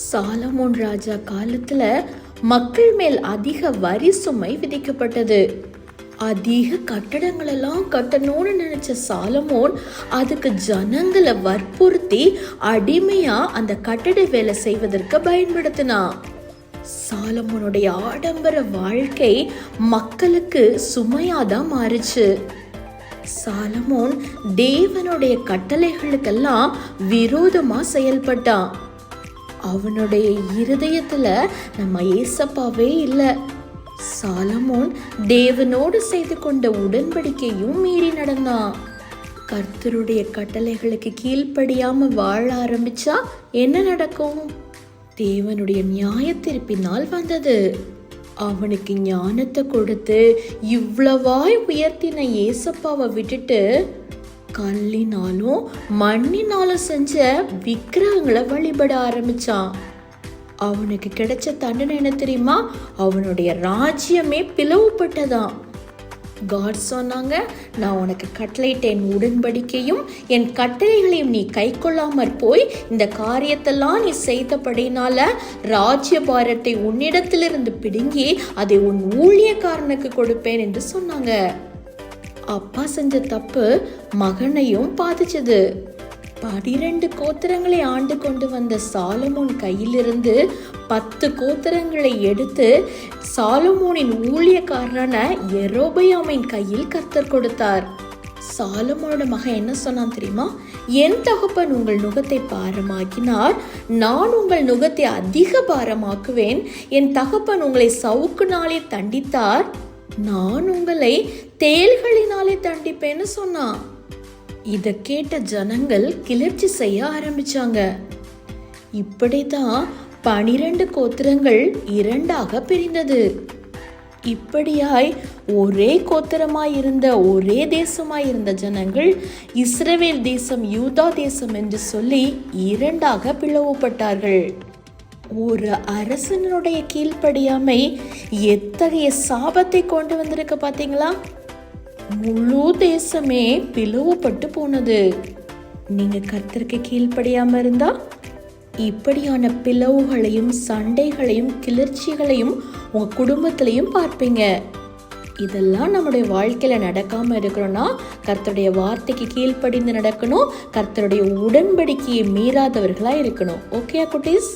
Solomon ராஜா காலத்துல மக்கள் மேல் அதிக வரி சுமை விதிக்கப்பட்டது. அதிக கட்டடங்கள் எல்லாம் கட்டணும்னு நினைச்ச சாலமோன் அதுக்கு ஜனங்களை வற்புறுத்தி அடிமையா அந்த கட்டட வேலை செய்வதற்கு பயன்படுத்தினான். சாலமோனுடைய ஆடம்பர வாழ்க்கை மக்களுக்கு சுமையாதான் மாறுச்சு. சாலமோன் தேவனுடைய கட்டளைகளுக்கெல்லாம் விரோதமா செயல்பட்டான். அவனுடைய இருதயத்துல நம்ம ஏசப்பாவே இல்லை. சாலமோன் தேவனோடு செய்து கொண்ட உடன்படிக்கையும் மீறி நடந்தான். கர்த்தருடைய கட்டளைகளுக்கு கீழ்ப்படியாம வாழ ஆரம்பிச்சா என்ன நடக்கும்? தேவனுடைய நியாயத்தீர்ப்பினால் வந்தது. அவனுக்கு ஞானத்தை கொடுத்து இவ்வளவாய் உயர்த்தின ஏசப்பாவை விட்டுட்டு கல்லினாலும் மண்ணினாலும் செஞ்ச விக்கிரகங்களை வழிபட ஆரம்பிச்சான். அவனுக்கு கிடைச்ச தண்டனை என்ன தெரியுமா? அவனுடைய ராஜ்யமே பிளவுபட்டதான். காட் சொன்னாங்க, நான் உனக்கு கட்டளையிட்டேன் உடன்படிக்கையும் என் கட்டளைகளையும் நீ கை கொள்ளாமற் போய் இந்த காரியத்தெல்லாம் நீ செய்தபடினால ராஜ்ய பாரத்தை உன்னிடத்திலிருந்து பிடுங்கி அதை உன் ஊழியக்காரனுக்கு கொடுப்பேன் என்று சொன்னாங்க. அப்பா செஞ்ச தப்பு மகனையும் பாதிச்சது. 12 கோத்திரங்களை ஆண்டு கொண்டு வந்த சாலமோன் கையிலிருந்து 10 கோத்திரங்களை எடுத்து சாலமோனின் ஊழியக்காரனான யெரொபெயாமின் கையில் கர்த்தர் கொடுத்தார். சாலமோனோட மகன் என்ன சொன்னான் தெரியுமா? என் தகப்பன் உங்கள் நுகத்தை பாரமாக்கினார், நான் உங்கள் நுகத்தை அதிக பாரமாக்குவேன். என் தகப்பன் உங்களை சவுக்குனாலே தண்டித்தார், நான் உங்களை தேள்களினாலே தண்டிப்பேன்னு சொன்னான். இத கேட்ட ஜனங்கள் கிளர்ச்சி செய்ய ஆரம்பிச்சாங்க. இப்படிதான் 12 கோத்திரங்கள் 2ஆக பிரிந்தது. இப்படியாய் ஒரே கோத்திரமாயிருந்த ஒரே தேசமாயிருந்த ஜனங்கள் இஸ்ரவேல் தேசம் யூதா தேசம் என்று சொல்லி 2ஆக பிளவுபட்டார்கள். ஒரு அரசனுடைய கீழ்ப்படியாமை எத்தகைய சாபத்தை கொண்டு வந்திருக்க பாத்தீங்களா? முழு தேசமே பிளவுபட்டு போனது. நீங்க கர்த்தருக்கு கீழ்ப்படியாம இருந்தா இப்படியான பிளவுகளையும் சண்டைகளையும் கிளர்ச்சிகளையும் உங்க குடும்பத்திலையும் பார்ப்பீங்க. இதெல்லாம் நம்முடைய வாழ்க்கையில நடக்காம இருக்கணும்னா கர்த்தருடைய வார்த்தைக்கு கீழ்ப்படிந்து நடக்கணும். கர்த்தருடைய உடன்படிக்கையை மீறாதவர்களா இருக்கணும். ஓகே குட்டீஸ்?